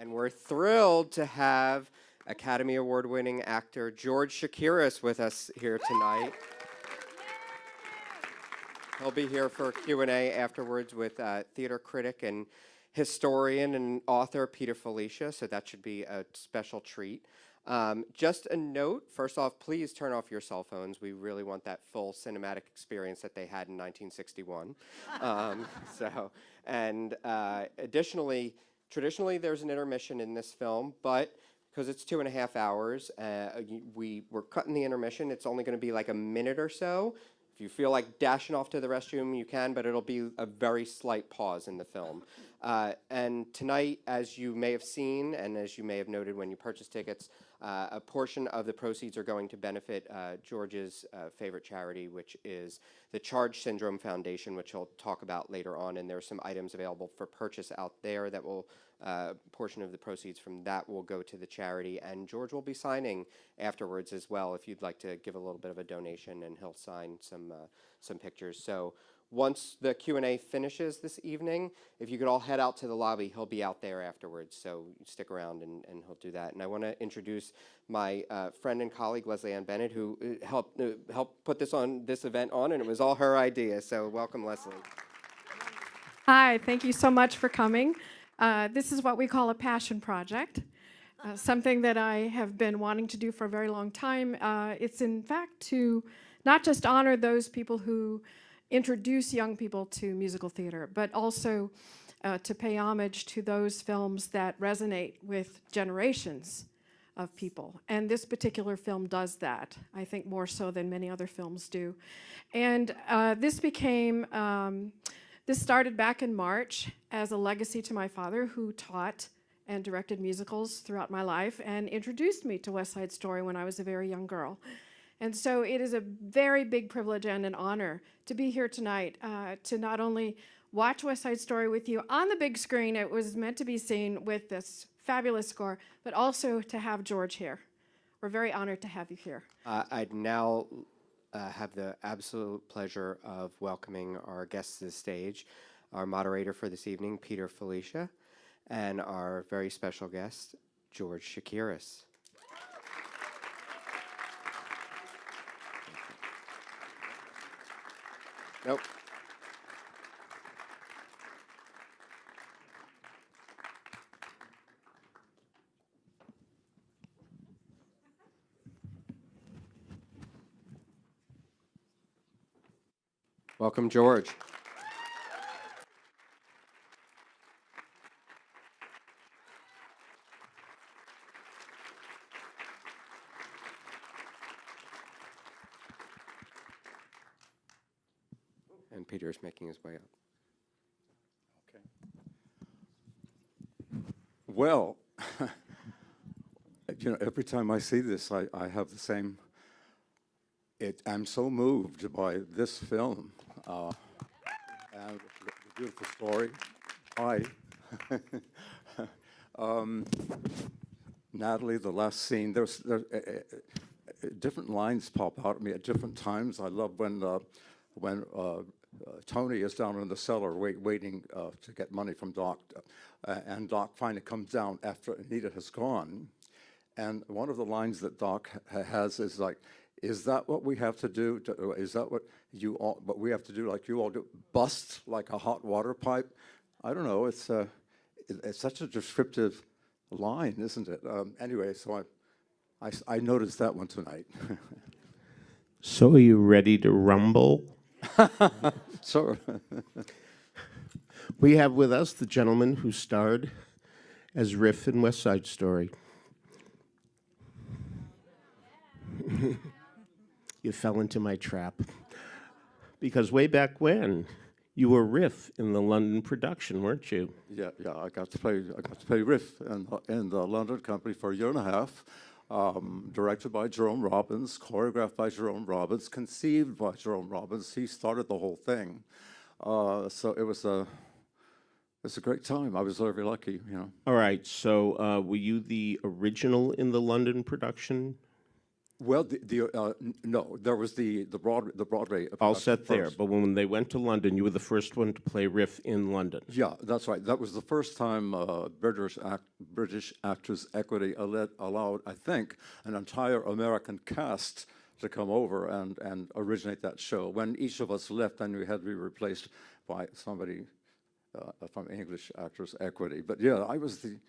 And we're thrilled to have Academy Award-winning actor George Chakiris with us here tonight. He'll be here for a Q&A afterwards with theater critic and historian and author Peter Filichia, so that should be a special treat. Just a note, first off, please turn off your cell phones. We really want that full cinematic experience that they had in 1961. Additionally, traditionally there's an intermission in this film, but because it's 2.5 hours, we're cutting the intermission. It's only going to be like a minute or so. If you feel like dashing off to the restroom, you can, but it'll be a very slight pause in the film. And tonight, as you may have seen, and as you may have noted when you purchased tickets, a portion of the proceeds are going to benefit George's favorite charity, which is the Charge Syndrome Foundation, which he'll talk about later on. And there are some items available for purchase out there that will, portion of the proceeds from that will go to the charity. And George will be signing afterwards as well if you'd like to give a little bit of a donation, and he'll sign some pictures. So once the Q&A finishes this evening, if you could all head out to the lobby, he'll be out there afterwards, so stick around and he'll do that. And I want to introduce my friend and colleague, Leslie Ann Bennett, who helped put this event on, and it was all her idea, so welcome, Leslie. Hi, thank you so much for coming. This is what we call a passion project, something that I have been wanting to do for a very long time. It's in fact to not just honor those people who introduce young people to musical theater, but also to pay homage to those films that resonate with generations of people. And this particular film does that, I think more so than many other films do. And this started back in March as a legacy to my father, who taught and directed musicals throughout my life and introduced me to West Side Story when I was a very young girl. And so it is a very big privilege and an honor to be here tonight to not only watch West Side Story with you on the big screen, it was meant to be seen with this fabulous score, but also to have George here. We're very honored to have you here. I'd now have the absolute pleasure of welcoming our guests to the stage, our moderator for this evening, Peter Filichia, and our very special guest, George Chakiris. Nope. Welcome, George. And Peter is making his way up. Okay. Well, every time I see this, I have the same. I'm so moved by this film and the beautiful story. Hi, Natalie. The last scene. There's different lines pop out at me at different times. I love when Tony is down in the cellar waiting to get money from Doc, and Doc finally comes down after Anita has gone. And one of the lines that Doc has is like, "Is that what we have to do? Is that what we have to do like you all do? Bust like a hot water pipe?" I don't know. It's such a descriptive line, isn't it? Anyway, so I noticed that one tonight. So are you ready to rumble? Sure. We have with us the gentleman who starred as Riff in West Side Story. You fell into my trap. Because way back when, you were Riff in the London production, weren't you? Yeah. I got to play Riff in the London company for a year and a half. Directed by Jerome Robbins, choreographed by Jerome Robbins, conceived by Jerome Robbins. He started the whole thing. So it was a great time. I was very lucky, All right, so were you the original in the London production? Well, no, there was the Broadway. All production set there. first. But when they went to London, you were the first one to play Riff in London. Yeah, that's right. That was the first time British Actors Equity allowed, I think, an entire American cast to come over and originate that show. When each of us left, then we had to be replaced by somebody from English Actors Equity. But yeah, I was the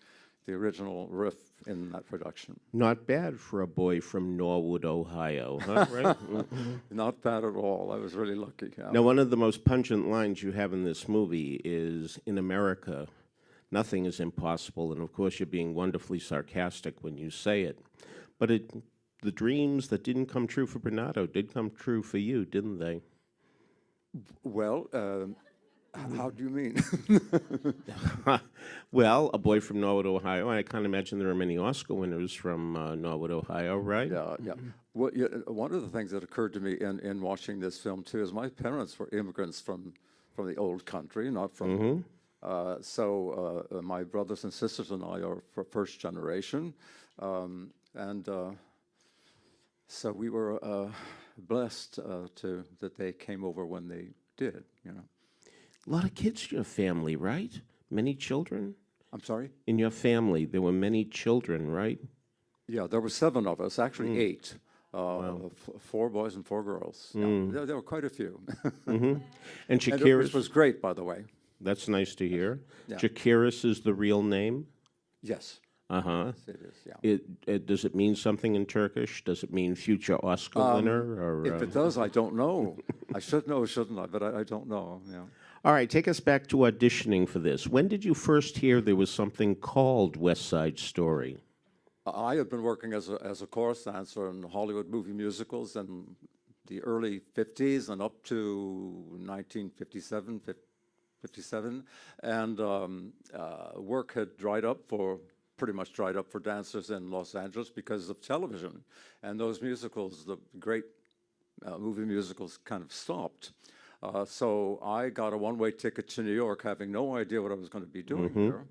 original Riff in that production. Not bad for a boy from Norwood, Ohio, huh? Right? Not bad at all. I was really lucky. Yeah. Now, one of the most pungent lines you have in this movie is, "In America, nothing is impossible," and of course you're being wonderfully sarcastic when you say it. But the dreams that didn't come true for Bernardo did come true for you, didn't they? Well, how do you mean? Well, a boy from Norwood, Ohio. I can't imagine there are many Oscar winners from Norwood, Ohio, right? Yeah, yeah. Well, yeah, one of the things that occurred to me in watching this film too is my parents were immigrants from the old country, not from. So my brothers and sisters and I are first generation, and so we were blessed that they came over when they did. You know. A lot of kids in your family, right? Many children? I'm sorry? In your family, there were many children, right? Yeah, there were 7 of us, actually 8. 4 boys and 4 girls. Yeah, there were quite a few. And And Chakiris, which was great, by the way. that's nice to hear. Yeah. Chakiris is the real name? Yes, Uh-huh. it is, yeah. Does it mean something in Turkish? Does it mean future Oscar winner? Or, If it does, I don't know. I should know, shouldn't I? But I don't know, yeah. All right, take us back to auditioning for this. When did you first hear there was something called West Side Story? I had been working as a chorus dancer in Hollywood movie musicals in the early 50s and up to 1957, 57. And work had pretty much dried up for dancers in Los Angeles because of television. And those musicals, the great movie musicals, kind of stopped. So I got a one-way ticket to New York, having no idea what I was going to be doing here,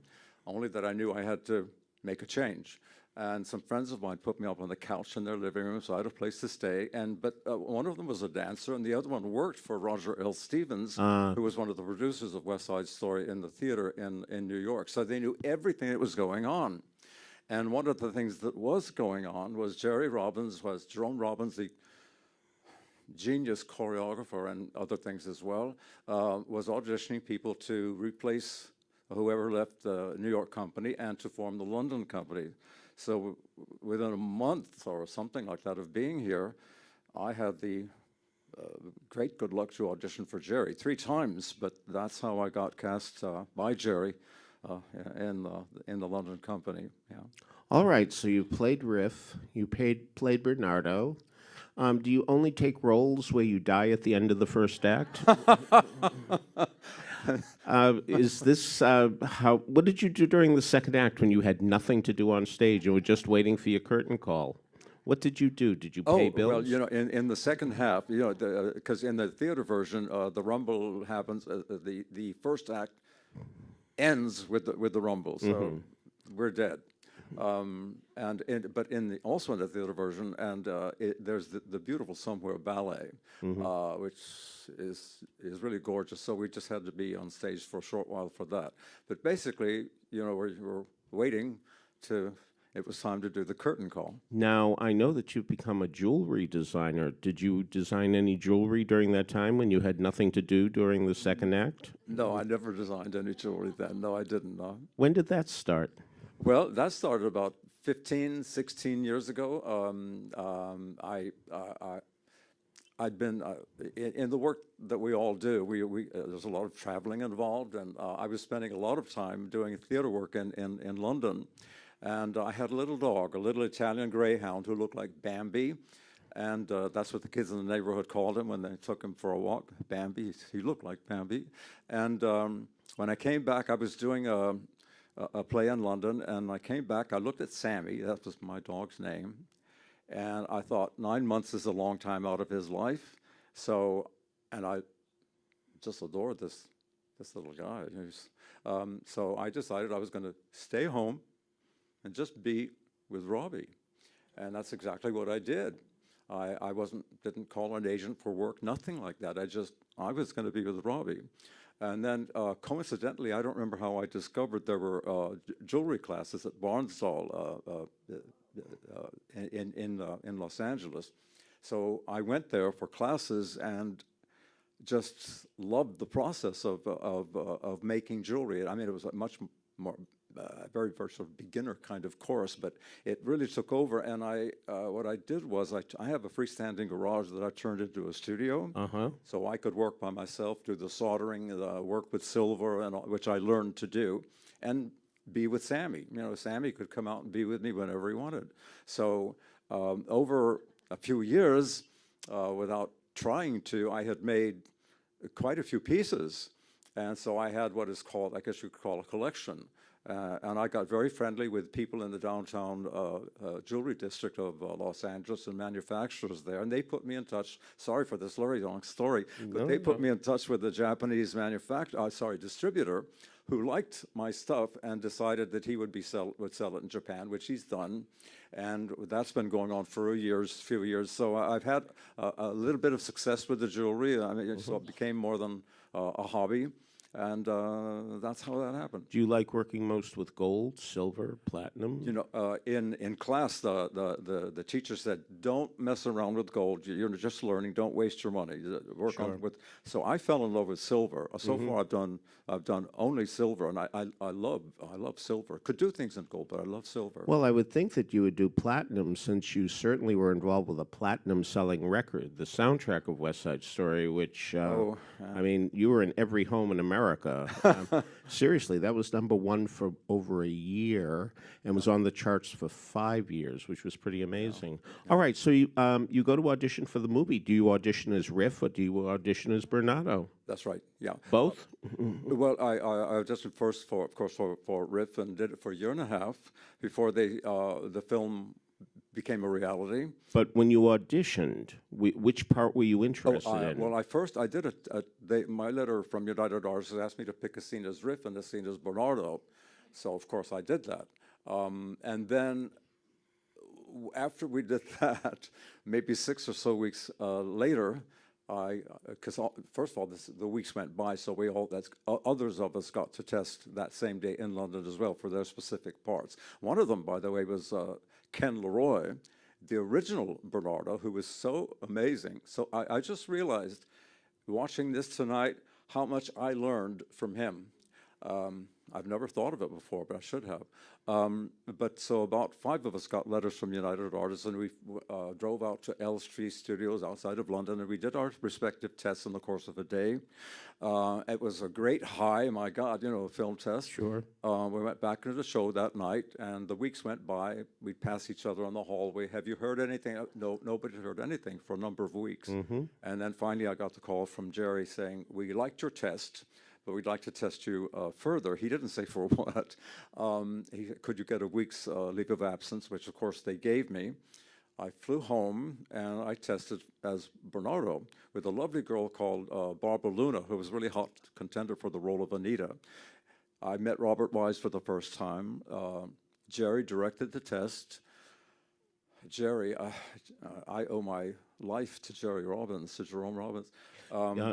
only that I knew I had to make a change. And some friends of mine put me up on the couch in their living room, so I had a place to stay. But one of them was a dancer, and the other one worked for Roger L. Stevens, who was one of the producers of West Side Story in the theater in New York. So they knew everything that was going on. And one of the things that was going on was Jerome Robbins, the genius choreographer and other things as well, was auditioning people to replace whoever left the New York company and to form the London company. So within a month or something like that of being here, I had the great good luck to audition for Jerry 3 times, but that's how I got cast by Jerry in the London company. Yeah. All right, so you played Riff, you played Bernardo. Do you only take roles where you die at the end of the first act? Is this what did you do during the second act when you had nothing to do on stage and were just waiting for your curtain call? What did you do? Did you pay bills? Well, you know, in the second half, you know, because in the theater version, the rumble happens. The first act ends with the rumble, so we're dead. But also in the theater version, and there's the beautiful Somewhere ballet, which is really gorgeous. So we just had to be on stage for a short while for that. But basically, you know, we were waiting it was time to do the curtain call. Now, I know that you've become a jewelry designer. Did you design any jewelry during that time when you had nothing to do during the second act? No, I never designed any jewelry then. No, I didn't. No. When did that start? Well, that started about 15, 16 years ago. I'd been in the work that we all do. There's a lot of traveling involved, and I was spending a lot of time doing theater work in London. And I had a little dog, a little Italian greyhound who looked like Bambi, and that's what the kids in the neighborhood called him when they took him for a walk. Bambi, he looked like Bambi. And when I came back, I was doing a play in London, and I came back, I looked at Sammy, that was my dog's name, and I thought 9 months is a long time out of his life, and I just adored this little guy. So I decided I was going to stay home and just be with Robbie, and that's exactly what I did. I didn't call an agent for work, nothing like that. I was going to be with Robbie. And then coincidentally, I don't remember how I discovered there were jewelry classes at Barnsdall in Los Angeles. So I went there for classes and just loved the process of making jewelry. I mean, it was a much more very sort of beginner kind of course, but it really took over. And what I did was I have a freestanding garage that I turned into a studio, so I could work by myself, do the soldering, work with silver, and which I learned to do, and be with Sammy. You know, Sammy could come out and be with me whenever he wanted. So over a few years, without trying to, I had made quite a few pieces, and so I had what is called, I guess you could call a collection. And I got very friendly with people in the downtown jewelry district of Los Angeles and manufacturers there, and they put me in touch. Sorry for this very long story, but they put me in touch with the Japanese distributor, who liked my stuff and decided that he would sell it in Japan, which he's done, and that's been going on for few years. So I've had a little bit of success with the jewelry. I mean, so it became more than a hobby. And that's how that happened. Do you like working most with gold, silver, platinum? You know, in class, the teacher said, "Don't mess around with gold. You're just learning. Don't waste your money. Work on with." So I fell in love with silver. So far, I've done only silver, and I love silver. Could do things in gold, but I love silver. Well, I would think that you would do platinum, since you certainly were involved with a platinum-selling record, the soundtrack of West Side Story, which I mean, you were in every home in America. Seriously, that was #1 for over a year and was on the charts for 5 years, which was pretty amazing. All right, so you go to audition for the movie. Do you audition as Riff or do you audition as Bernardo? That's right. Yeah. Both? Well, I auditioned first for Riff and did it for a year and a half before the film became a reality. But when you auditioned, which part were you interested in? Well, I did my letter from United Artists asked me to pick a scene as Riff and a scene as Bernardo. So, of course, I did that. And then after we did that, maybe 6 or so weeks later, because first of all, the weeks went by, so others of us got to test that same day in London as well for their specific parts. One of them, by the way, was Ken Leroy, the original Bernardo, who was so amazing. So I just realized, watching this tonight, how much I learned from him. I've never thought of it before, but I should have. But so about 5 of us got letters from United Artists, and we drove out to Elstree Studios outside of London, and we did our respective tests in the course of a day. It was a great high, my God, a film test. Sure. We went back into the show that night, and the weeks went by. We'd pass each other on the hallway. Have you heard anything? No, nobody heard anything for a number of weeks. And then finally I got the call from Jerry saying, "We liked your test, but we'd like to test you further." He didn't say for what. Could you get a week's leave of absence, which of course they gave me. I flew home and I tested as Bernardo with a lovely girl called Barbara Luna, who was a really hot contender for the role of Anita. I met Robert Wise for the first time. Jerry directed the test. Jerry, I owe my life to Jerome Robbins.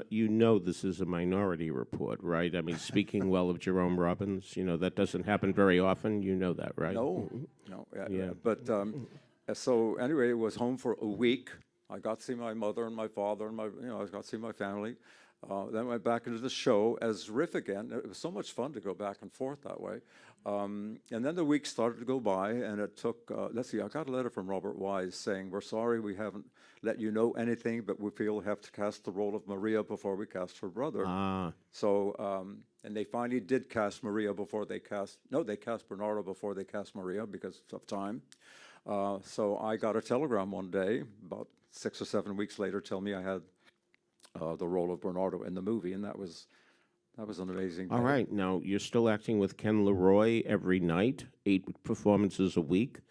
You know this is a Minority Report, right? I mean, speaking well of Jerome Robbins, that doesn't happen very often. You know that, right? No. Yeah. But so anyway, I was home for a week. I got to see my mother and my father and I got to see my family. Then went back into the show as Riff again. It was so much fun to go back and forth that way. And then the weeks started to go by, and it took, let's see, I got a letter from Robert Wise saying, "We're sorry we haven't let you know anything, but we feel we have to cast the role of Maria before we cast her brother." So, and they finally did cast Maria before they cast Bernardo before they cast Maria because of time. So I got a telegram one day, about 6 or 7 weeks later, tell me I had the role of Bernardo in the movie, and that was an amazing day. All right, now you're still acting with Ken Leroy every night, 8 performances a week.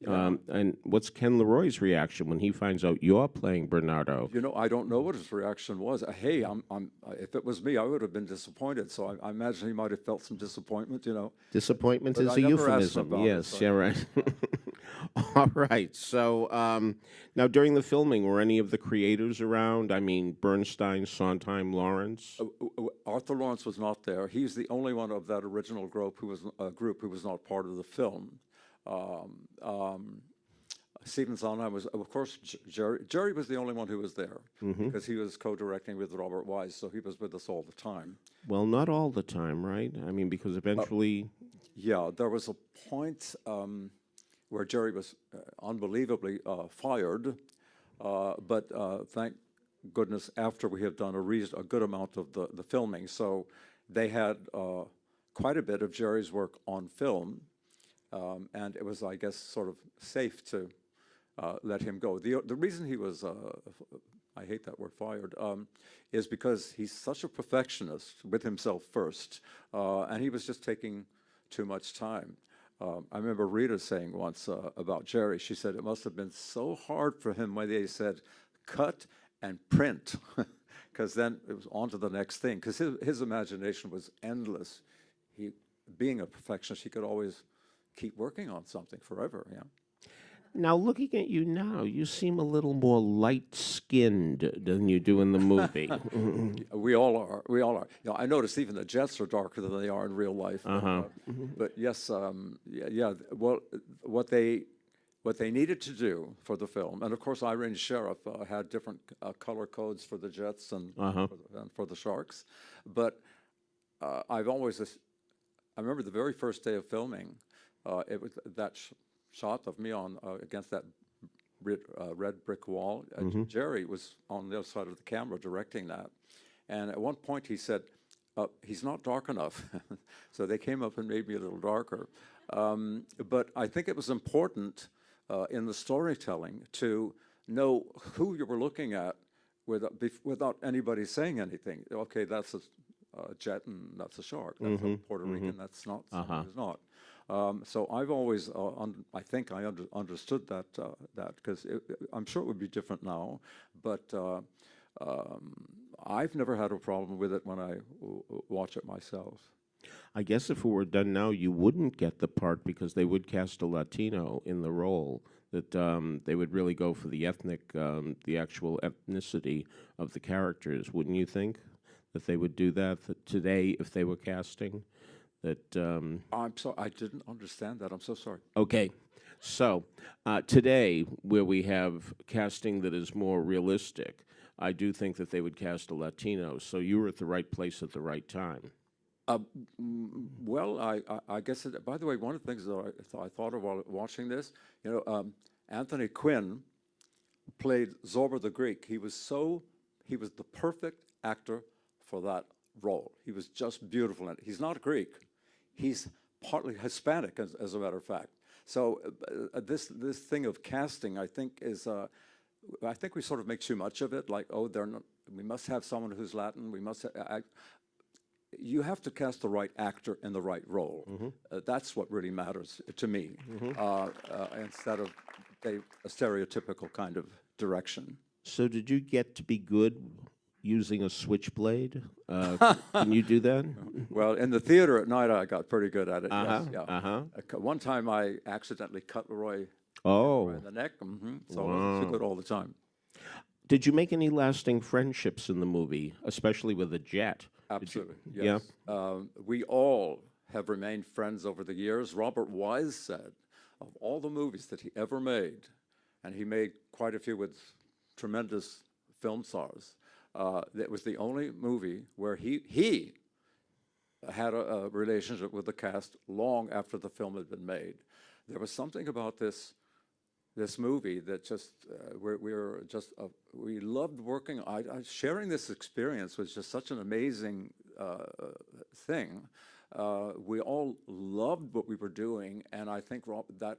And what's Ken Leroy's reaction when he finds out you're playing Bernardo? I don't know what his reaction was. Hey, if it was me, I would have been disappointed. So I imagine he might have felt some disappointment. Disappointment But is I a never asked him euphemism. about it, Yes, so- yeah, right. All right. So now, during the filming, were any of the creators around? I mean, Bernstein, Sondheim, Lawrence. Arthur Lawrence was not there. He's the only one of that original group who was not part of the film. Stephen Sondheim was, of course, Jerry. Jerry was the only one who was there because he was co-directing with Robert Wise, so he was with us all the time. Well, not all the time, right? I mean, because eventually. Yeah, there was a point where Jerry was unbelievably fired, but thank goodness after we had done a good amount of the filming, so they had quite a bit of Jerry's work on film, and it was, I guess, sort of safe to let him go. The reason he was, I hate that word, fired, is because he's such a perfectionist with himself first, and he was just taking too much time. I remember Rita saying once about Jerry, she said it must have been so hard for him when they said cut and print, because then it was on to the next thing, because his imagination was endless. Being a perfectionist, he could always keep working on something forever. Yeah. Now, looking at you now, you seem a little more light-skinned than you do in the movie. We all are. We all are. You know, I noticed even the Jets are darker than they are in real life. But yes, yeah. Well, what they needed to do for the film, and of course, Irene Sheriff had different color codes for the Jets and for the Sharks. But I've always, I remember the very first day of filming, it was that shot of me on against that red brick wall. Jerry was on the other side of the camera directing that, and at one point he said, "He's not dark enough," so they came up and made me a little darker. But I think it was important in the storytelling to know who you were looking at without anybody saying anything. Okay, that's a jet and that's a shark. That's a Puerto Rican. That's not. It's not. So I've always, I think I understood that because I'm sure it would be different now, but I've never had a problem with it when I watch it myself. I guess if it were done now, you wouldn't get the part because they would cast a Latino in the role. That they would really go for the the actual ethnicity of the characters. Wouldn't you think that they would do that today if they were casting? I'm sorry, I didn't understand that. I'm so sorry. Okay, so today, where we have casting that is more realistic, I do think that they would cast a Latino. So you were at the right place at the right time. Well, I guess. By the way, one of the things that I thought of while watching this, you know, Anthony Quinn played Zorba the Greek. He was the perfect actor for that role. He was just beautiful in it. He's not Greek. He's partly Hispanic, as a matter of fact. So this thing of casting, I think, is I think we sort of make too much of it. Like, oh, they're not. We must have someone who's Latin. We must. You have to cast the right actor in the right role. That's what really matters to me, instead of a stereotypical kind of direction. So did you get to be good using a switchblade? Can you do that? Well, in the theater at night, I got pretty good at it. Yes, yeah. One time, I accidentally cut Leroy in the neck. So I wasn't too good all the time. Did you make any lasting friendships in the movie, especially with the jet? Absolutely. Yes. Yeah. We all have remained friends over the years. Robert Wise said, of all the movies that he ever made, and he made quite a few with tremendous film stars, that was the only movie where he had a relationship with the cast long after the film had been made. There was something about this movie that just we loved working. Sharing this experience was just such an amazing thing. We all loved what we were doing, and I think that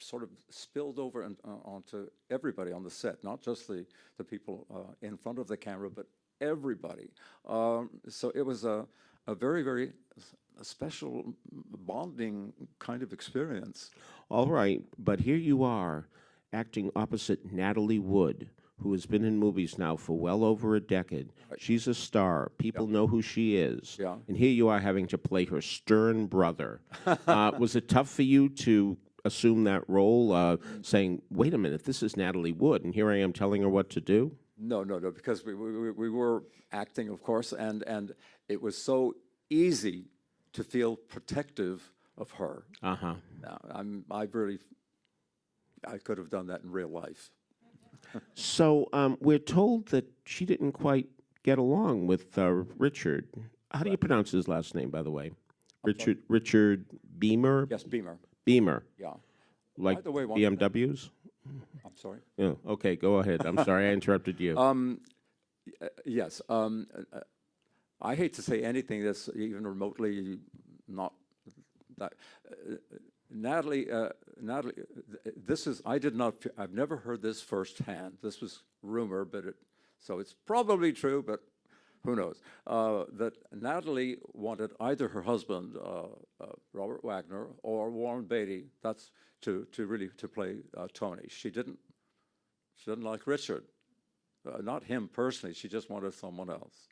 sort of spilled over onto everybody on the set, not just the people in front of the camera, but everybody. So it was a very, very special bonding kind of experience. All right, but here you are acting opposite Natalie Wood, who has been in movies now for well over a decade. Right. She's a star. People know who she is. Yeah. And here you are having to play her stern brother. Was it tough for you to assume that role, saying, "Wait a minute, this is Natalie Wood, and here I am telling her what to do"? No, because we were acting, of course, and it was so easy to feel protective of her. Uh-huh. I could have done that in real life. So we're told that she didn't quite get along with Richard. How do you pronounce his last name, by the way? Richard Beamer? Yes, Beamer. Beamer. Yeah. Like By the way, BMWs? I'm sorry. Yeah. Okay, go ahead. I'm sorry I interrupted you. Yes. I hate to say anything that's even remotely not that. Natalie, this is, I've never heard this firsthand. This was rumor, so it's probably true, but who knows? That Natalie wanted either her husband, Robert Wagner, or Warren Beatty, that's to play Tony. She didn't like Richard, not him personally. She just wanted someone else.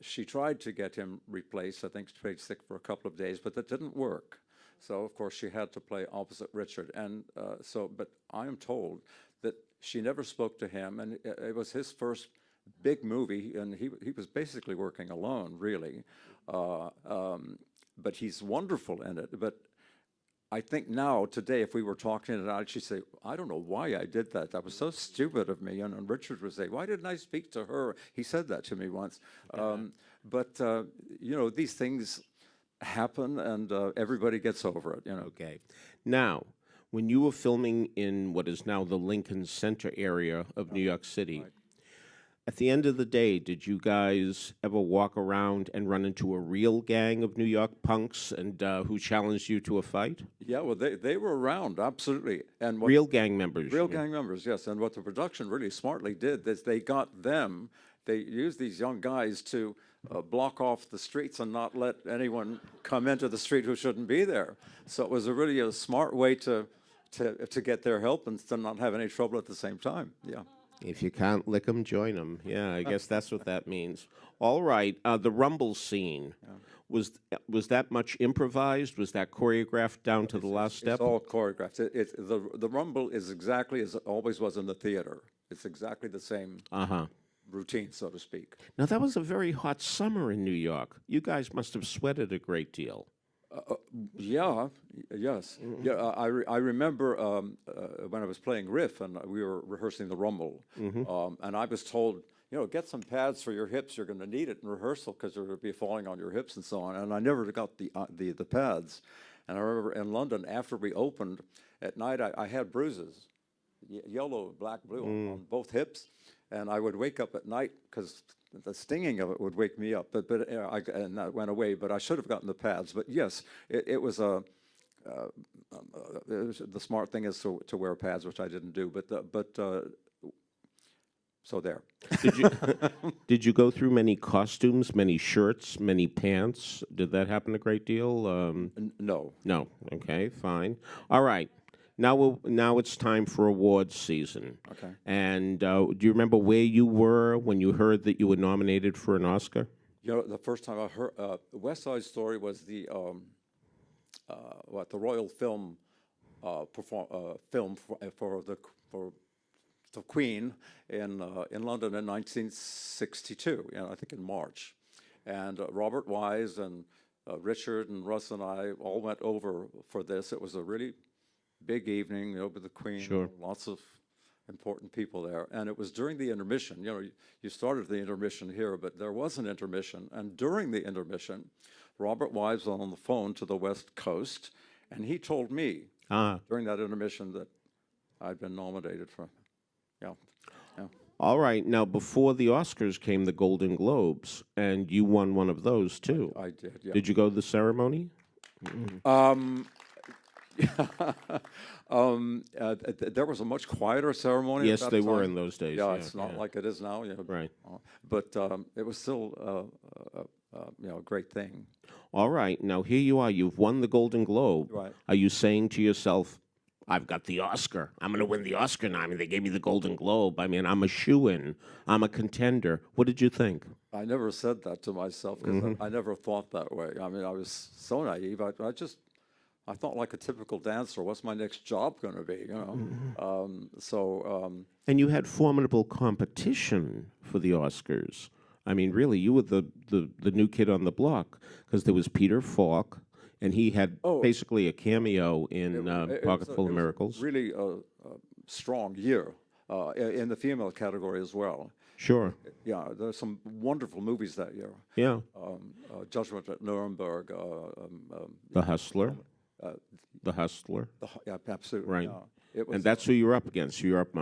She tried to get him replaced. I think she stayed sick for a couple of days, but that didn't work. So of course she had to play opposite Richard, and but I am told that she never spoke to him, and it was his first big movie, and he was basically working alone, really. But he's wonderful in it. But I think now, today, if we were talking to her, she'd say, "I don't know why I did that. That was so stupid of me." And Richard would say, "Why didn't I speak to her?" He said that to me once. But these things happen, and everybody gets over it. Okay. Now, when you were filming in what is now the Lincoln Center area of New York City, right. At the end of the day, did you guys ever walk around and run into a real gang of New York punks and who challenged you to a fight? Yeah, well, they were around, absolutely. And real gang members. Real gang members, yes. And what the production really smartly did is they used these young guys to block off the streets and not let anyone come into the street who shouldn't be there. So it was really a smart way to get their help and to not have any trouble at the same time. Yeah. If you can't lick 'em, join 'em. Yeah, I guess that's what that means. All right, the Rumble scene, was that much improvised? Was that choreographed down to the last step? It's all choreographed. The Rumble is exactly as it always was in the theater. It's exactly the same routine, so to speak. Now, that was a very hot summer in New York. You guys must have sweated a great deal. Yes. Yeah, I remember when I was playing Riff and we were rehearsing the Rumble, and I was told, get some pads for your hips. You're going to need it in rehearsal because you're going to be falling on your hips and so on. And I never got the pads. And I remember in London, after we opened, at night I had bruises, yellow, black, blue on both hips, and I would wake up at night because the stinging of it would wake me up, and that went away. But I should have gotten the pads. But yes, it was the smart thing is to wear pads, which I didn't do. So there. Did you go through many costumes, many shirts, many pants? Did that happen a great deal? No. No. Okay, fine. All right. Now it's time for awards season. Okay. And do you remember where you were when you heard that you were nominated for an Oscar? The first time I heard West Side Story was the Royal Film film for the Queen in London in 1962. I think in March, and Robert Wise and Richard and Russ and I all went over for this. It was a really big evening, with the Queen. Sure. Lots of important people there. And it was during the intermission. You started the intermission here, but there was an intermission. And during the intermission, Robert Wise was on the phone to the West Coast, and he told me during that intermission that I'd been nominated for. Yeah. All right. Now, before the Oscars came the Golden Globes, and you won one of those, too. I did, yeah. Did you go to the ceremony? There was a much quieter ceremony. Yes, at that they time. were in those days. Yeah, it's not like it is now. Right. But it was still a great thing. All right. Now, here you are. You've won the Golden Globe. Right. Are you saying to yourself, I've got the Oscar. I'm going to win the Oscar now. I mean, they gave me the Golden Globe. I mean, I'm a shoo-in. I'm a contender. What did you think? I never said that to myself because I never thought that way. I mean, I was so naive. I just I thought like a typical dancer, what's my next job going to be? You know, And you had formidable competition for the Oscars. I mean, really, you were the new kid on the block, because there was Peter Falk, and he had basically a cameo in Pocket Full of Miracles. Really a strong year in the female category as well. Sure. Yeah, there's some wonderful movies that year. Yeah. Judgment at Nuremberg. The Hustler. The Hustler. Yeah, absolutely. Right. Yeah. It was, And that's who you're up against. You're up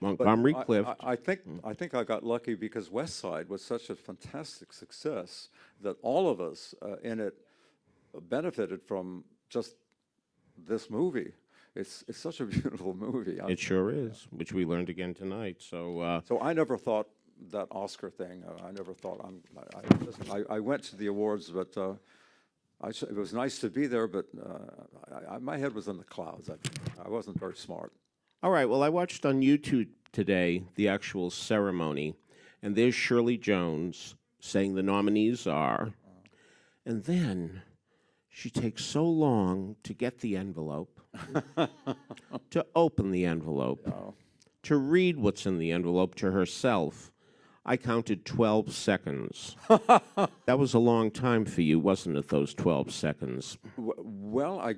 Montgomery Clift. I think I got lucky because West Side was such a fantastic success that all of us in it benefited from just this movie. It's such a beautiful movie. It sure is, which we learned again tonight. So So I never thought that Oscar thing. I never thought I went to the awards, but it was nice to be there. But my head was in the clouds. I wasn't very smart. all right, well, I watched on YouTube today the actual ceremony, and there's Shirley Jones saying the nominees are, and then she takes so long to get the envelope, to open the envelope, to read what's in the envelope to herself. I counted 12 seconds. That was a long time for you, wasn't it, those 12 seconds? Well,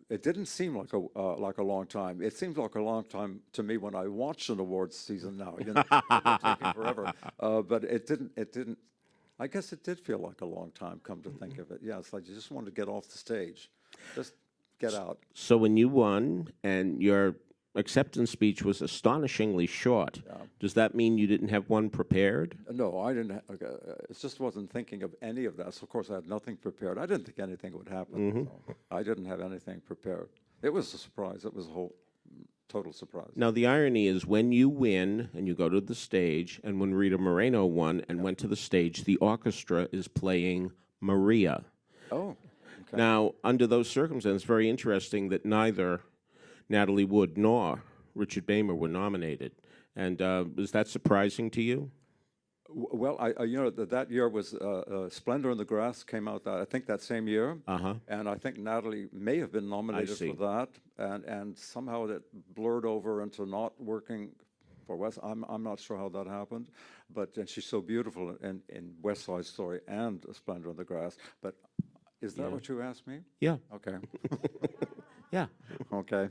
it didn't seem like a long time. It seems like a long time to me when I watch an awards season now. You know, it's taking forever. But it didn't. I guess it did feel like a long time, come to think of it. Yeah, it's like you just wanted to get off the stage. Just get out. So when you won and your acceptance speech was astonishingly short, does that mean you didn't have one prepared? No, I didn't. It just wasn't thinking of any of that. So, of course, I had nothing prepared. I didn't think anything would happen. So I didn't have anything prepared. It was a surprise. It was a whole total surprise. Now, the irony is when you win and you go to the stage, and when Rita Moreno won and went to the stage, the orchestra is playing Maria. Oh, okay. Now, under those circumstances, very interesting that neither Natalie Wood nor Richard Beymer were nominated. And was that surprising to you? Well, that year was Splendor in the Grass came out, I think, that same year. Uh-huh. And I think Natalie may have been nominated for that. And somehow that blurred over into not working for West. I'm not sure how that happened. But and she's so beautiful in West Side Story and Splendor in the Grass. But is that what you asked me? Yeah. Okay. Yeah. Okay.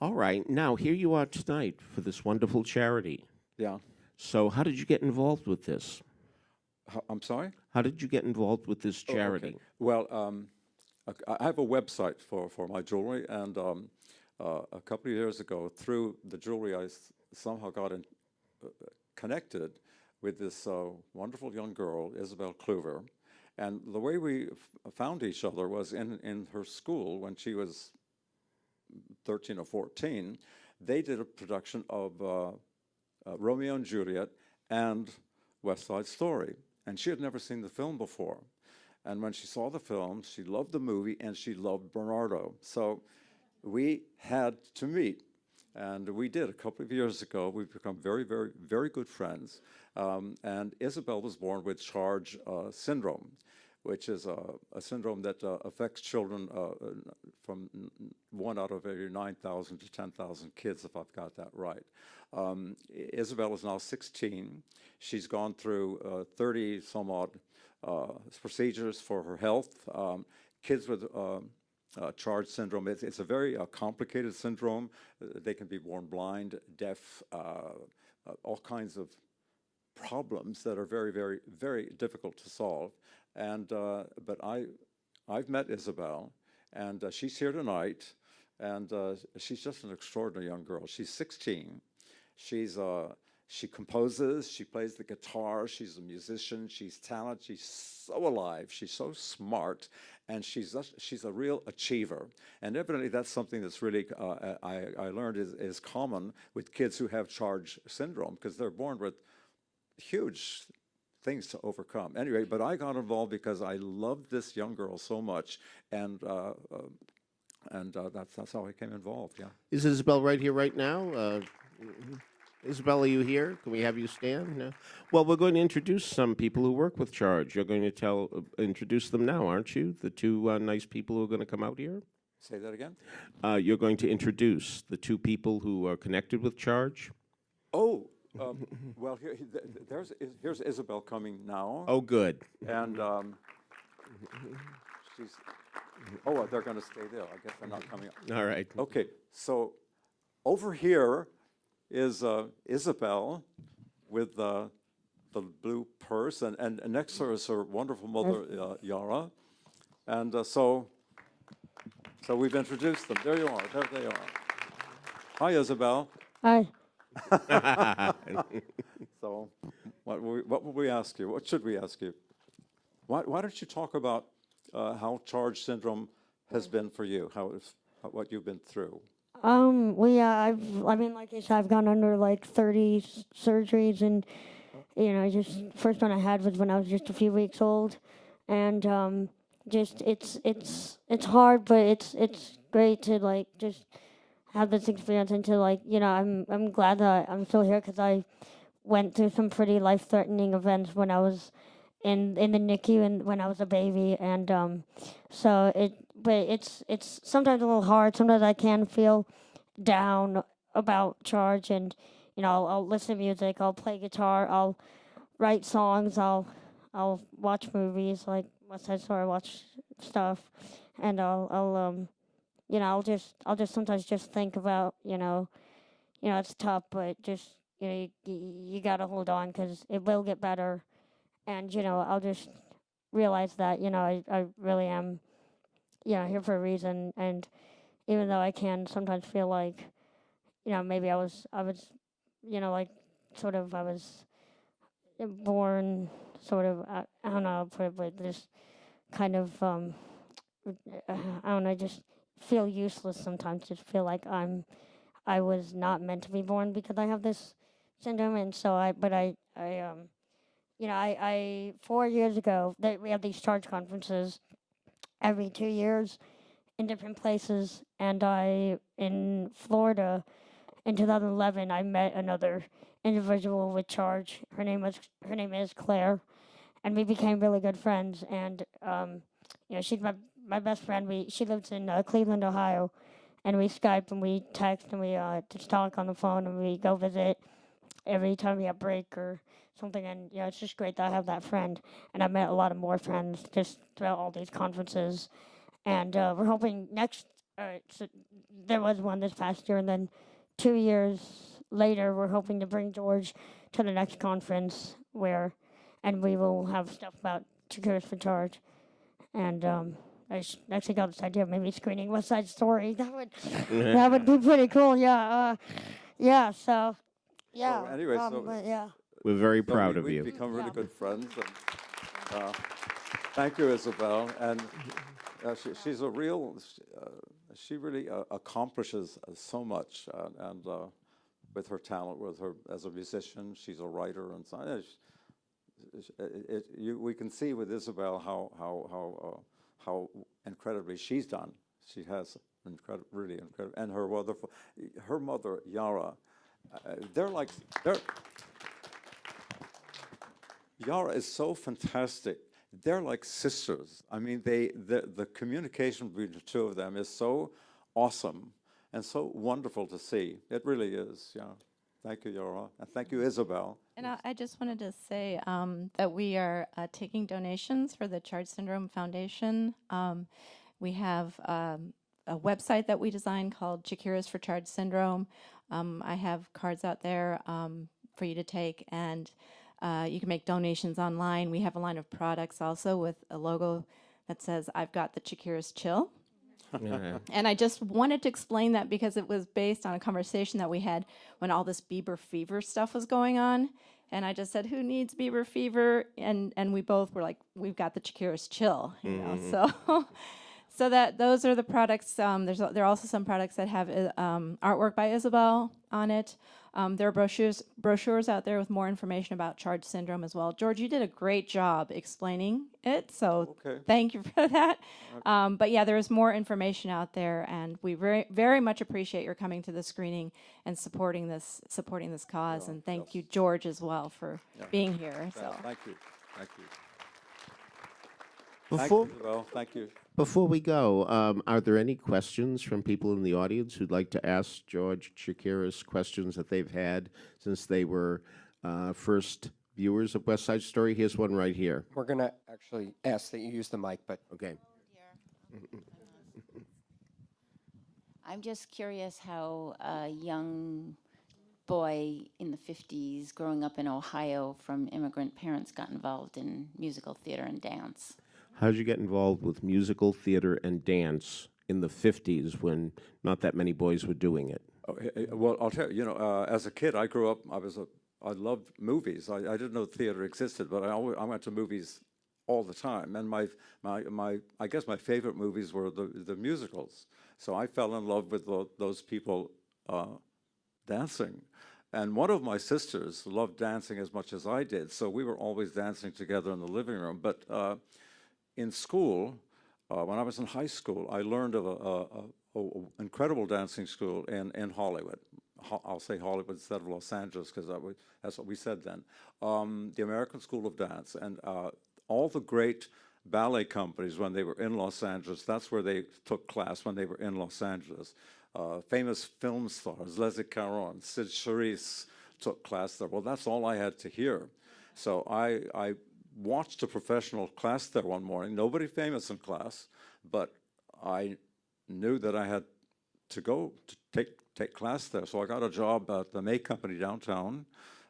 All right. Now, here you are tonight for this wonderful charity. Yeah. So how did you get involved with this? I'm sorry? How did you get involved with this charity? Okay. Well, I have a website for my jewelry, and a couple of years ago, through the jewelry, I somehow got connected with this wonderful young girl, Isabel Kluver. And the way we found each other was in her school when she was 13 or 14. They did a production of Romeo and Juliet and West Side Story. And she had never seen the film before. And when she saw the film, she loved the movie and she loved Bernardo. So we had to meet. And we did a couple of years ago. We've become very, very, very good friends. And Isabel was born with Charge syndrome, which is a syndrome that affects children from 1 out of every 9,000 to 10,000 kids, if I've got that right. Isabel is now 16. She's gone through 30 some odd procedures for her health. Kids with Charge syndrome, it's a very complicated syndrome. They can be born blind, deaf, all kinds of problems that are very, very, very difficult to solve. And but I've met Isabel, and she's here tonight, and she's just an extraordinary young girl. She's 16. She composes, she plays the guitar, she's a musician, she's talented, she's so alive, she's so smart, and she's a real achiever. And evidently that's something that's really, I learned is common with kids who have Charge syndrome, because they're born with huge things to overcome. Anyway, but I got involved because I loved this young girl so much, and that's how I came involved. Yeah. Is Isabel right here, right now? Isabel, are you here? Can we have you stand? No. Well, we're going to introduce some people who work with Charge. You're going to introduce them now, aren't you? The two nice people who are going to come out here? Say that again? You're going to introduce the two people who are connected with Charge? Oh, well, here's Isabel coming now. Oh, good. And she's, oh, they're going to stay there. I guess they're not coming up. All right. Okay, so over here is Isabel with the blue purse, and next to her is her wonderful mother, Yara. And so we've introduced them. There you are. There they are. Hi, Isabel. Hi. So what will we ask you? What should we ask you? Why don't you talk about how Charge syndrome has been for you, what you've been through? Like I said, I've gone under like 30 surgeries, and just first one I had was when I was just a few weeks old, and just it's hard, but it's great to like just have this experience, and to like I'm glad that I'm still here, because I went through some pretty life-threatening events when I was in the NICU and when I was a baby, and but it's sometimes a little hard. Sometimes I can feel down about Charge, and I'll listen to music, I'll play guitar, I'll write songs, I'll watch movies like West Side Story, watch stuff, and I'll just sometimes just think about it's tough, but just you gotta hold on, because it will get better, and I'll just realize that I really am here for a reason. And even though I can sometimes feel like maybe I was like sort of I was born sort of I don't know how to put it, but just kind of I don't know, just feel useless sometimes, just feel like I was not meant to be born because I have this syndrome. And so I 4 years ago, we have these Charge conferences every 2 years in different places, and in Florida in 2011 I met another individual with Charge. Her name is Claire, and we became really good friends. And she's my best friend. She lives in Cleveland, Ohio, and we Skype and we text and we just talk on the phone, and we go visit every time we have break or something. And it's just great that I have that friend, and I've met a lot of more friends just throughout all these conferences. And we're hoping so there was one this past year, and then 2 years later we're hoping to bring George to the next conference, and we will have stuff about Chakiris for Charge. And I actually got this idea of maybe screening West Side Story. That would be pretty cool. Yeah. So yeah. So anyway, but yeah. We're very proud of we've you. become really good friends. And, thank you, Isabel. And she's a real. She really accomplishes so much, and with her talent, with her as a musician, she's a writer and so on. We can see with Isabel how incredibly she's done. She has really incredible, and her mother Yara. Yara is so fantastic. They're like sisters. I mean, the communication between the two of them is so awesome and so wonderful to see. It really is. Yeah. Thank you, Yara, and thank you, Isabel. And I just wanted to say that we are taking donations for the Charge Syndrome Foundation. We have a website that we designed called Chakiris for Charge Syndrome. I have cards out there for you to take, and you can make donations online. We have a line of products also with a logo that says, "I've got the Chakiris chill." And I just wanted to explain that because it was based on a conversation that we had when all this Bieber fever stuff was going on. And I just said, who needs Bieber fever? And we both were like, we've got the Chakiris chill, you know. So So that those are the products. There are also some products that have artwork by Isabel on it. There are brochures out there with more information about CHARGE syndrome as well. George, you did a great job explaining it, so thank you for that. But yeah, there's more information out there, and we very, very much appreciate your coming to the screening and supporting this cause. And thank you, George, as well for being here. So Thank you. Thank you. Before, Thank you, Isabel. Thank you. before we go, are there any questions from people in the audience who'd like to ask George Chakiris questions that they've had since they were first viewers of West Side Story? Here's one right here. We're going to actually ask that you use the mic, but Okay. I'm just curious how a young boy in the 50s growing up in Ohio from immigrant parents got involved in musical theater and dance. How did you get involved with musical theater and dance in the 50s when not that many boys were doing it? Well, I'll tell you, as a kid, I grew up, I loved movies. I didn't know theater existed, but I went to movies all the time. And I guess my favorite movies were the musicals. So I fell in love with those people dancing. And one of my sisters loved dancing as much as I did, so we were always dancing together in the living room. But in school, when I was in high school, I learned of an incredible dancing school in Hollywood. I'll say Hollywood instead of Los Angeles because that's what we said then. The American School of Dance. And all the great ballet companies, when they were in Los Angeles, that's where they took class when they were in Los Angeles. Famous film stars, Leslie Caron, Sid Charisse took class there. Well, that's all I had to hear. So I watched a professional class there one morning. Nobody famous in class, but I knew that I had to go to take class there. So I got a job at the May Company downtown,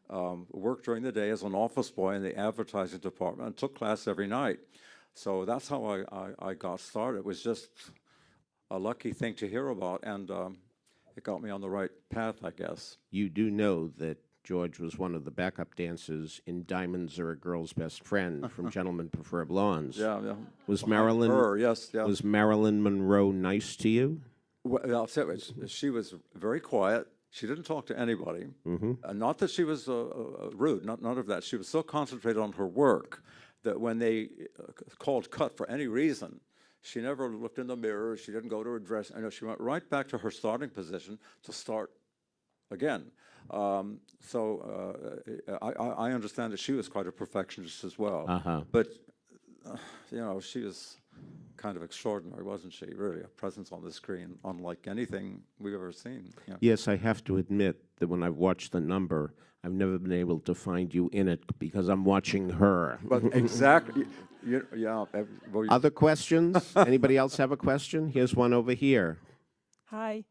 worked during the day as an office boy in the advertising department, and took class every night. So that's how I got started. It was just a lucky thing to hear about, and it got me on the right path, I guess. You do know that George was one of the backup dancers in Diamonds Are a Girl's Best Friend from Gentlemen Prefer Blondes. Yeah. Was Behind her, yes. Was Marilyn Monroe nice to you? Well, I'll tell you, she was very quiet. She didn't talk to anybody. Not that she was rude, none of that. She was so concentrated on her work that when they called cut for any reason, she never looked in the mirror. She didn't go to her dress. I know she went right back to her starting position to start again. So I understand that she was quite a perfectionist as well. But, she was kind of extraordinary, wasn't she? Really, a presence on the screen, unlike anything we've ever seen. Yeah. Yes, I have to admit that when I've watched The Number, I've never been able to find you in it because I'm watching her. But exactly, yeah. Other questions? Anybody else have a question? Here's one over here. Hi.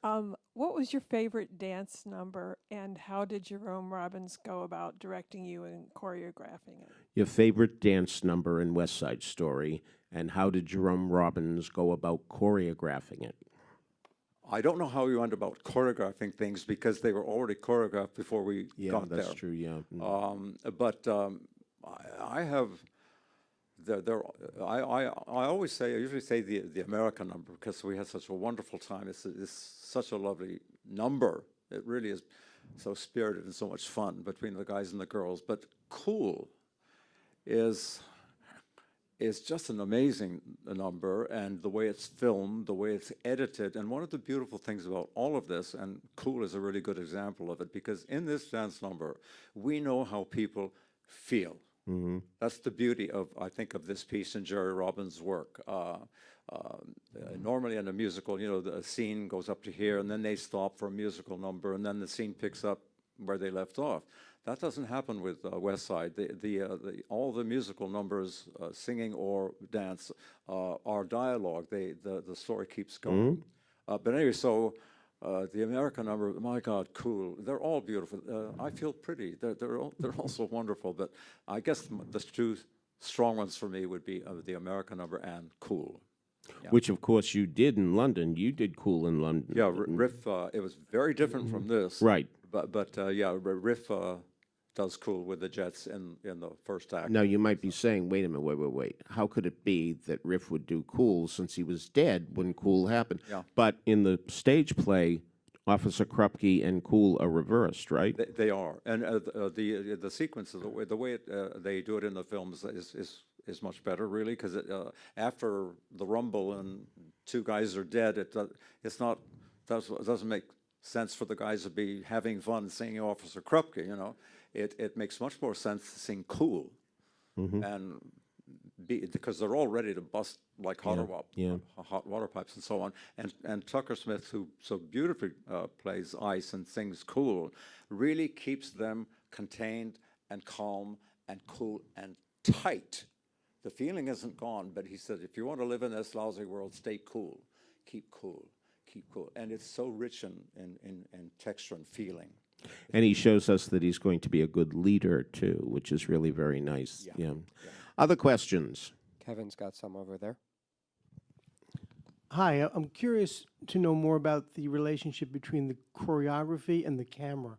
What was your favorite dance number, and how did Jerome Robbins go about directing you and choreographing it? Your favorite dance number in West Side Story, and how did Jerome Robbins go about choreographing it? I don't know how we went about choreographing things because they were already choreographed before we got there. Yeah, that's true, yeah. But I have... I always say, I usually say the American number because we had such a wonderful time. It's such a lovely number. It really is so spirited and so much fun between the guys and the girls. But Cool is just an amazing number, and the way it's filmed, the way it's edited. And one of the beautiful things about all of this, and Cool is a really good example of it, because in this dance number, we know how people feel. That's the beauty of, I think, of this piece in Jerry Robbins' work. Normally in a musical, the scene goes up to here, and then they stop for a musical number, and then the scene picks up where they left off. That doesn't happen with West Side. All the musical numbers, singing or dance, are dialogue. The story keeps going. But anyway, so. The American number, my God, Cool. They're all beautiful. I Feel Pretty. They're also wonderful. But I guess the two strong ones for me would be the American number and Cool. Yeah. Which, of course, you did in London. You did Cool in London. Yeah, Riff. It was very different from this. Right. But yeah, Riff does cool with the Jets in the first act. Now, you might be saying, wait a minute, wait. How could it be that Riff would do Cool since he was dead when Cool happened? Yeah. But in the stage play, Officer Krupke and Cool are reversed, right? They are, and the sequence of the way they do it in the films is much better, really, because after the rumble and two guys are dead, it's not doesn't make sense for the guys to be having fun singing Officer Krupke. You know, it makes much more sense to sing Cool, and because they're all ready to bust like hot water pipes and so on. And Tucker Smith, who so beautifully plays Ice and sings Cool, really keeps them contained and calm and cool and tight. The feeling isn't gone, but he said, if you want to live in this lousy world, stay cool, keep cool, keep cool. And it's so rich in texture and feeling. And he shows us that he's going to be a good leader, too, which is really very nice. Yeah. Other questions? Kevin's got some over there. Hi, I'm curious to know more about the relationship between the choreography and the camera,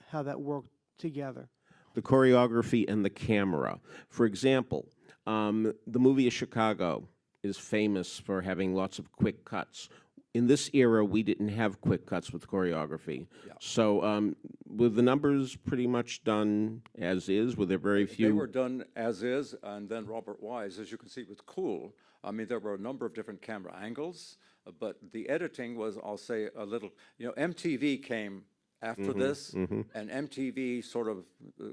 how that worked together. The choreography and the camera. For example, the movie of Chicago is famous for having lots of quick cuts. In this era, we didn't have quick cuts with choreography. Yeah. So were the numbers pretty much done as is? Were there very few? They were done as is, and then Robert Wise, as you can see with Cool, I mean, there were a number of different camera angles, but the editing was, I'll say, a little, MTV came after this, and MTV sort of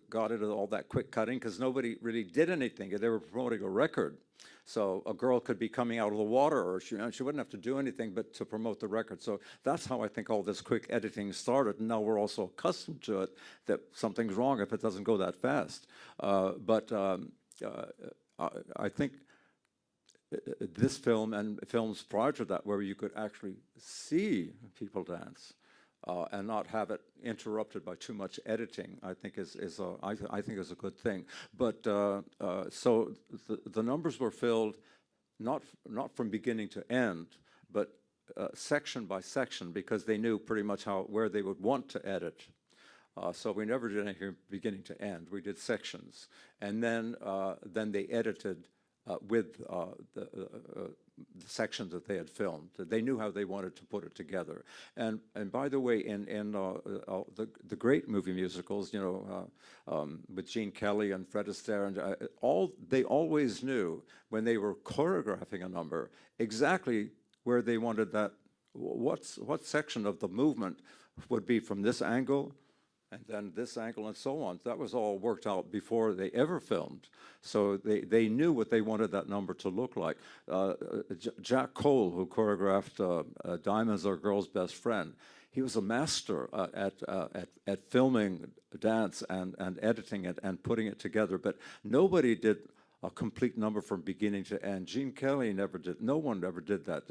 got into all that quick cutting because nobody really did anything. They were promoting a record. So a girl could be coming out of the water, or she wouldn't have to do anything but to promote the record. So that's how I think all this quick editing started. And now we're also accustomed to it, that something's wrong if it doesn't go that fast. But I think this film and films prior to that, where you could actually see people dance, and not have it interrupted by too much editing, I think is a good thing. But so the numbers were filled not from beginning to end, but section by section, because they knew pretty much where they would want to edit. So we never did anything beginning to end. We did sections, and then they edited with the sections that they had filmed. They knew how they wanted to put it together. And by the way, in the great movie musicals, with Gene Kelly and Fred Astaire, and they always knew when they were choreographing a number exactly where they wanted that. What section of the movement would be from this angle, and then this angle, and so on. That was all worked out before they ever filmed. So they knew what they wanted that number to look like. Jack Cole, who choreographed Diamonds Are a Girl's Best Friend, he was a master at filming dance and editing it and putting it together. But nobody did a complete number from beginning to end. Gene Kelly never did. No one ever did that.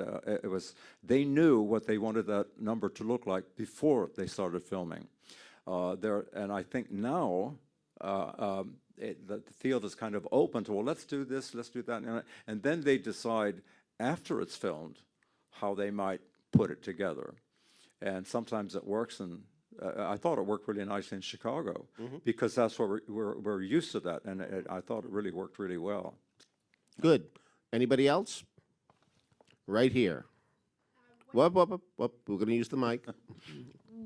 They knew what they wanted that number to look like before they started filming. And I think now the field is kind of open to, well, let's do this, let's do that. And then they decide, after it's filmed, how they might put it together. And sometimes it works, and I thought it worked really nicely in Chicago, because that's what we're used to that, and I thought it really worked really well. Good. Anybody else? Right here. Whoop. We're going to use the mic.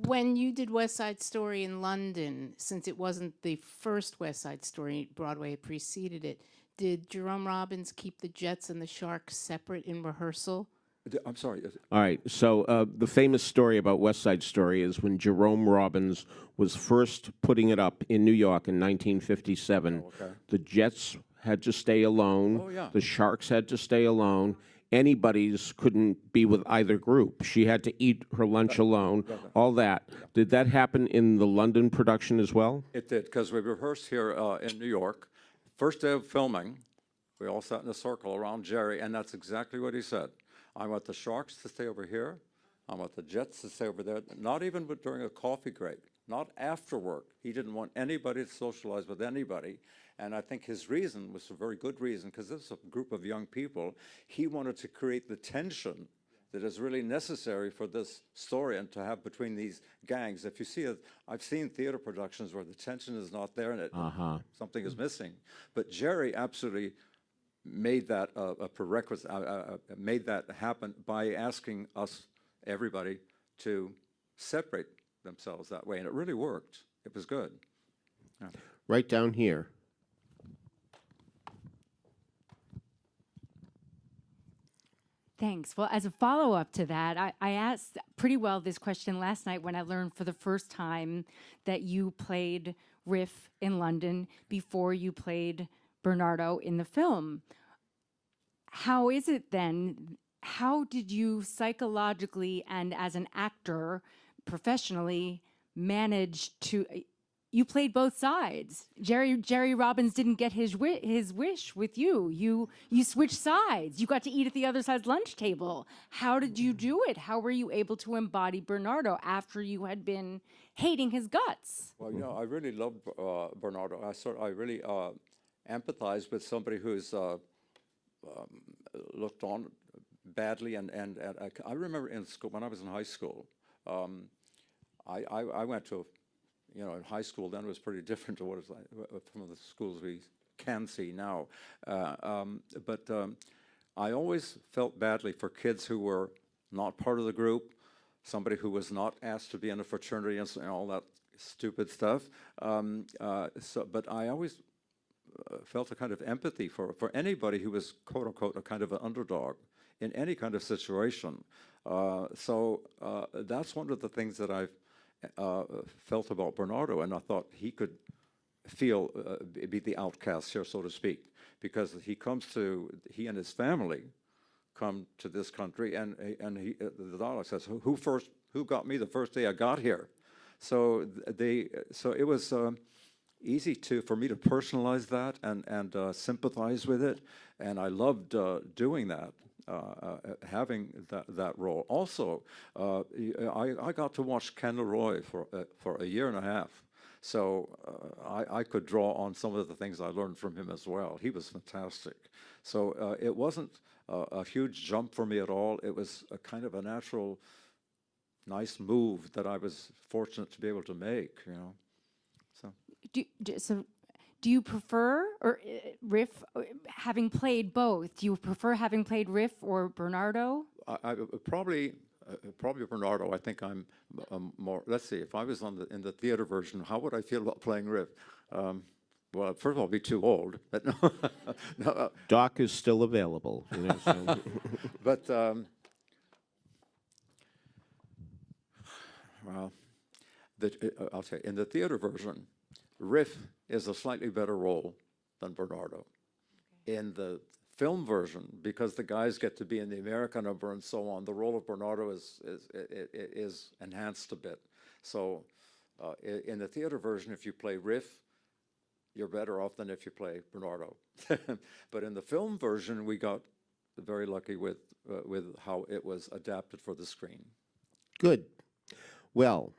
When you did West Side Story in London, since it wasn't the first West Side Story, Broadway preceded it, did Jerome Robbins keep the Jets and the Sharks separate in rehearsal? I'm sorry. All right. So the famous story about West Side Story is when Jerome Robbins was first putting it up in New York in 1957, the Jets had to stay alone. Oh, yeah. The Sharks had to stay alone. Anybody's couldn't be with either group. She had to eat her lunch alone, all that. Did that happen in the London production as well? It did, because we rehearsed here in New York. First day of filming, we all sat in a circle around Jerry, and that's exactly what he said. I want the Sharks to stay over here. I want the Jets to stay over there. Not even during a coffee break, not after work. He didn't want anybody to socialize with anybody. And I think his reason was a very good reason, because this is a group of young people. He wanted to create the tension that is really necessary for this story and to have between these gangs. If you see it, I've seen theater productions where the tension is not there and something is missing. But Jerry absolutely made that a prerequisite, made that happen by asking us, everybody, to separate themselves that way, and it really worked. It was good. Yeah. Right down here. Thanks. Well, as a follow-up to that, I asked pretty well this question last night when I learned for the first time that you played Riff in London before you played Bernardo in the film. How is it then? How did you psychologically and as an actor professionally manage to... You played both sides. Jerry Robbins didn't get his wish with you. You switched sides. You got to eat at the other side's lunch table. How did you do it? How were you able to embody Bernardo after you had been hating his guts? Well, you know, I really love Bernardo. I really empathize with somebody who's looked on badly, and I remember in school, when I was in high school, I went to, you know, in high school then it was pretty different to what it's like from the schools we can see now. But I always felt badly for kids who were not part of the group, somebody who was not asked to be in a fraternity and all that stupid stuff. But I always felt a kind of empathy for anybody who was, quote unquote, a kind of an underdog in any kind of situation. So that's one of the things that I've felt about Bernardo, and I thought he could be the outcast here, so to speak, because he and his family come to this country, and the dialogue says, who got me the first day I got here? So it was easy for me to personalize that and sympathize with it, and I loved doing that. Having that role. Also, I got to watch Ken Leroy for a year and a half, so I could draw on some of the things I learned from him as well. He was fantastic. So it wasn't a huge jump for me at all. It was a kind of a natural, nice move that I was fortunate to be able to make. You know, so. Do you prefer Riff, having played both? Do you prefer having played Riff or Bernardo? I probably Bernardo. I think I'm more. Let's see. If I was in the theater version, how would I feel about playing Riff? Well, first of all, I'd be too old. But no, Doc is still available. You know, so. But well, I'll tell you, in the theater version, Riff is a slightly better role than Bernardo. Okay. In the film version, because the guys get to be in the American number and so on, the role of Bernardo is enhanced a bit. So in the theater version, if you play Riff, you're better off than if you play Bernardo. But in the film version, we got very lucky with how it was adapted for the screen. Good. Well,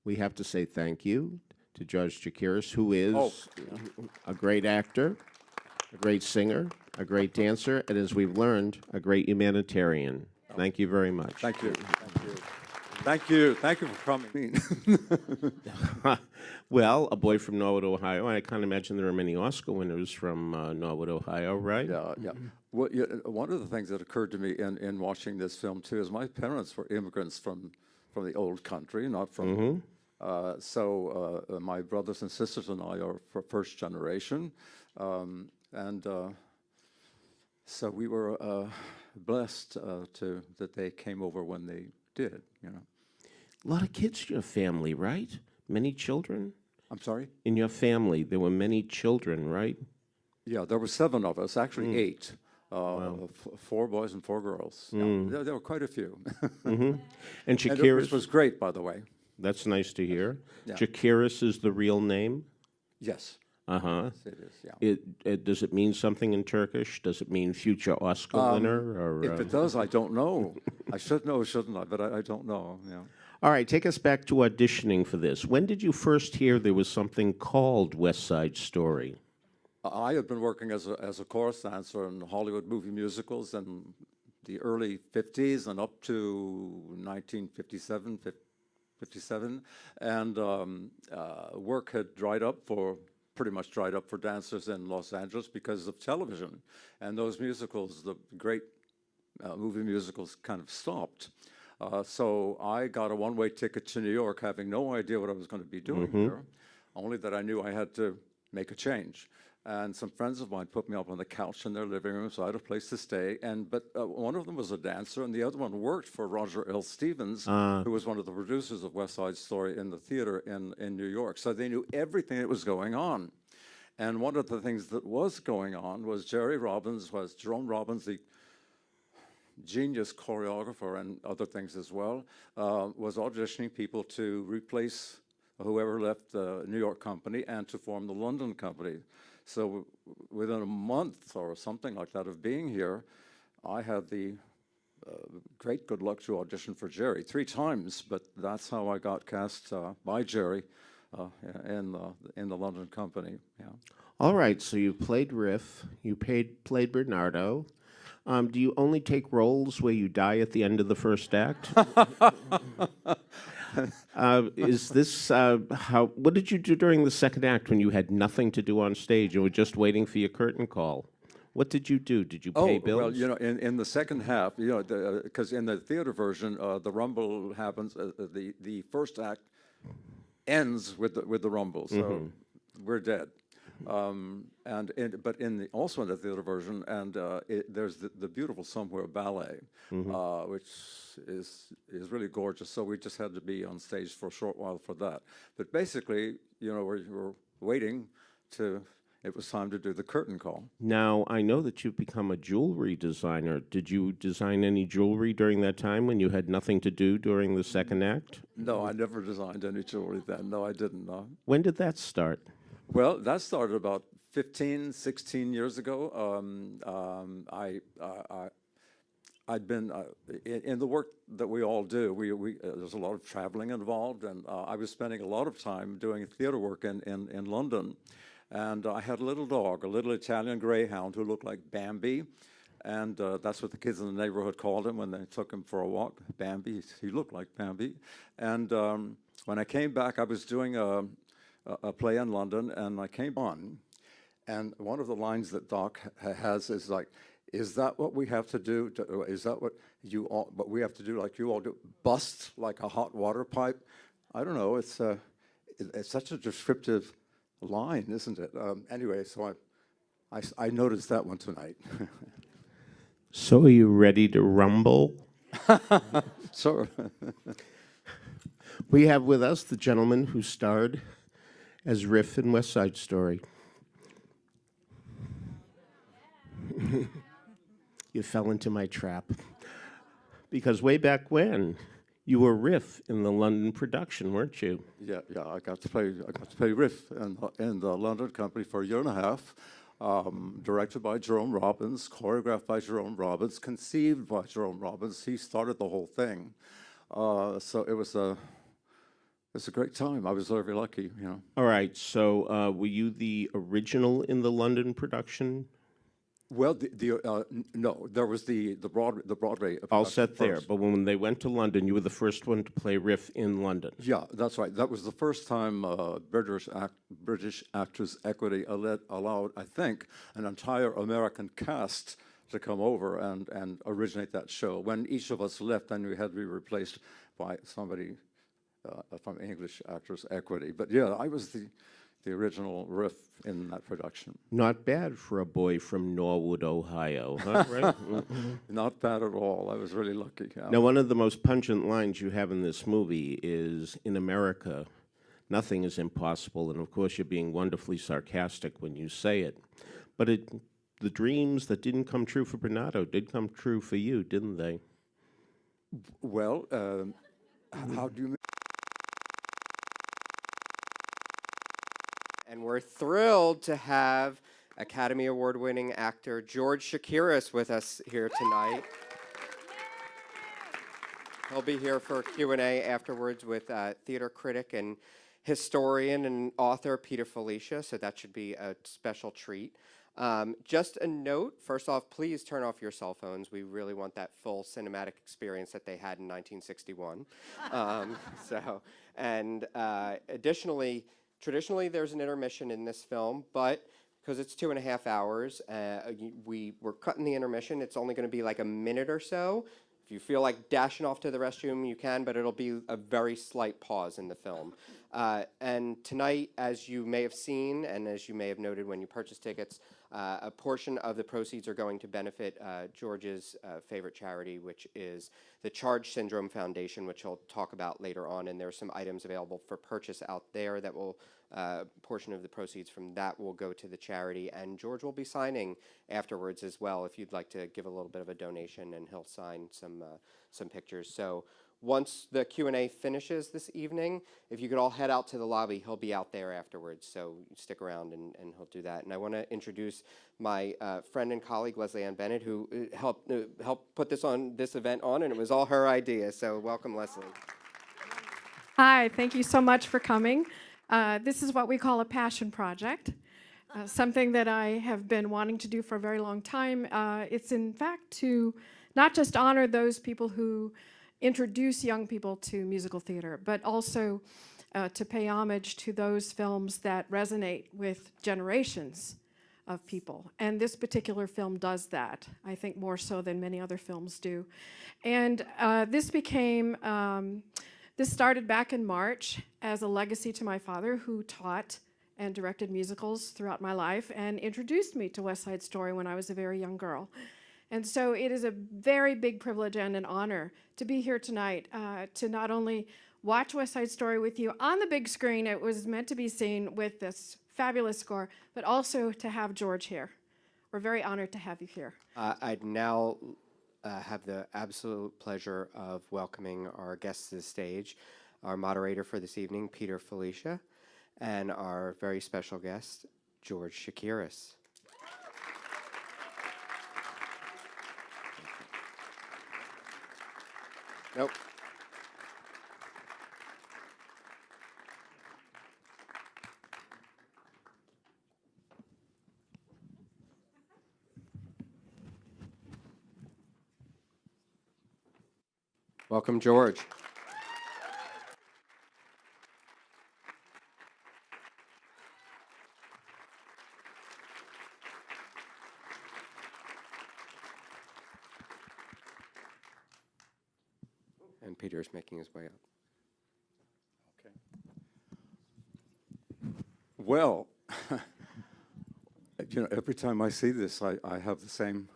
we have to say thank you to George Chakiris, who is a great actor, a great singer, a great dancer, and as we've learned, a great humanitarian. Thank you very much. Thank you. Thank you. Thank you. Thank you for coming. Well, a boy from Norwood, Ohio. I can't imagine there are many Oscar winners from Norwood, Ohio, right? Yeah, yeah. Well, yeah, one of the things that occurred to me in watching this film, too, is my parents were immigrants from the old country, not from... Mm-hmm. So my brothers and sisters and I are first generation, and so we were blessed that they came over when they did. You know, a lot of kids in your family, right? Many children. I'm sorry. In your family, there were many children, right? Yeah, there were 7 of us, actually 8. Wow. 4 boys and 4 girls. Mm. Yeah, there were quite a few. Mm-hmm. And Chakiris was great, by the way. That's nice to hear. Yeah. Chakiris is the real name? Yes. Uh-huh. Yes, it is, yeah. Does it mean something in Turkish? Does it mean future Oscar winner? Or, if it does, I don't know. I should know, shouldn't I? But I don't know. Yeah. All right, take us back to auditioning for this. When did you first hear there was something called West Side Story? I had been working as a chorus dancer in Hollywood movie musicals and the early 50s and up to 1957, 57, and work had pretty much dried up for dancers in Los Angeles because of television. And those musicals, the great movie musicals, kind of stopped. So I got a one-way ticket to New York, having no idea what I was going to be doing there, only that I knew I had to make a change. And some friends of mine put me up on the couch in their living room, so I had a place to stay. But one of them was a dancer, and the other one worked for Roger L. Stevens, who was one of the producers of West Side Story in the theater in New York. So they knew everything that was going on. And one of the things that was going on was Jerome Robbins, the genius choreographer and other things as well, was auditioning people to replace whoever left the New York company and to form the London company. So within a month or something like that of being here, I had the great good luck to audition for Jerry 3 times, but that's how I got cast by Jerry in the London company. Yeah. All right, so you played Riff, you played Bernardo. Do you only take roles where you die at the end of the first act? Is this what did you do during the second act when you had nothing to do on stage and were just waiting for your curtain call? What did you do? Did you pay bills? Well, you know, in the second half, you know, because in the theater version, the rumble happens. The first act ends with the rumble, so we're dead. But also in the theater version, and there's the beautiful Somewhere ballet, which is really gorgeous. So we just had to be on stage for a short while for that. But basically, you know, we're waiting to. It was time to do the curtain call. Now, I know that you've become a jewelry designer. Did you design any jewelry during that time when you had nothing to do during the second act? No, I never designed any jewelry then. No, I didn't. No. When did that start? Well, that started about 15, 16 years ago. I'd been in the work that we all do. There's a lot of traveling involved, and I was spending a lot of time doing theater work in London. And I had a little dog, a little Italian greyhound who looked like Bambi, and that's what the kids in the neighborhood called him when they took him for a walk. Bambi, he looked like Bambi. And when I came back, I was doing a play in London, and I came on, and one of the lines that Doc has is like, "Is that what we have to do? Is that what we have to do like you all do? Bust like a hot water pipe?" I don't know. It's such a descriptive line, isn't it? Anyway, so I noticed that one tonight. So are you ready to rumble? Sure. We have with us the gentleman who starred as Riff in West Side Story. You fell into my trap. Because way back when, you were Riff in the London production, weren't you? Yeah. I got to play Riff in the London company for a year and a half. Directed by Jerome Robbins, choreographed by Jerome Robbins, conceived by Jerome Robbins. He started the whole thing. So it was a great time. I was very lucky, you know. All right, so were you the original in the London production? Well, no, there was the Broadway. All set there, but when they went to London, you were the first one to play Riff in London. Yeah, that's right. That was the first time British Actors Equity allowed, I think, an entire American cast to come over and originate that show. When each of us left, then we had to be replaced by somebody from English Actors Equity. But yeah, I was the original Riff in that production. Not bad for a boy from Norwood, Ohio, huh? Right? Not bad at all. I was really lucky. Yeah. Now, one of the most pungent lines you have in this movie is, "In America, nothing is impossible," and of course you're being wonderfully sarcastic when you say it. But the dreams that didn't come true for Bernardo did come true for you, didn't they? Well, how do you... And we're thrilled to have Academy Award-winning actor George Chakiris with us here tonight. He'll be here for Q&A afterwards with theater critic and historian and author Peter Filichia, so that should be a special treat. Just a note, first off, please turn off your cell phones. We really want that full cinematic experience that they had in 1961. Additionally, traditionally there's an intermission in this film, but because it's 2.5 hours, we're cutting the intermission. It's only going to be like a minute or so. If you feel like dashing off to the restroom, you can, but it'll be a very slight pause in the film. And tonight, as you may have seen, and as you may have noted when you purchased tickets, a portion of the proceeds are going to benefit George's favorite charity, which is the Charge Syndrome Foundation, which he'll talk about later on. And there's some items available for purchase out there that will, portion of the proceeds from that will go to the charity. And George will be signing afterwards as well if you'd like to give a little bit of a donation, and he'll sign some pictures. So once the Q&A finishes this evening, if you could all head out to the lobby, he'll be out there afterwards. So stick around and he'll do that. And I want to introduce my friend and colleague, Leslie Ann Bennett, who helped put this event on, and it was all her idea. So welcome, Leslie. Hi, thank you so much for coming. This is what we call a passion project, something that I have been wanting to do for a very long time. It's in fact to not just honor those people who introduce young people to musical theater, but also to pay homage to those films that resonate with generations of people. And this particular film does that, I think more so than many other films do. And this started back in March as a legacy to my father, who taught and directed musicals throughout my life and introduced me to West Side Story when I was a very young girl. And so it is a very big privilege and an honor to be here tonight to not only watch West Side Story with you on the big screen, it was meant to be seen with this fabulous score, but also to have George here. We're very honored to have you here. I'd now have the absolute pleasure of welcoming our guests to the stage, our moderator for this evening, Filichia, and our very special guest, George Chakiris. Nope. Welcome, George. And Peter is making his way up. Okay. Well, every time I see this, I have the same.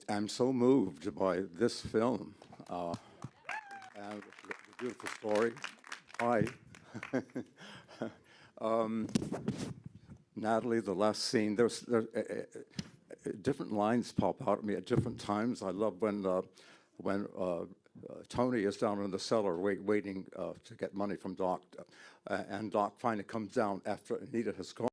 I'm so moved by this film and the beautiful story. Hi. Natalie, the last scene, there's different lines pop out at me at different times. I love when Tony is down in the cellar waiting to get money from Doc, and Doc finally comes down after Anita has gone.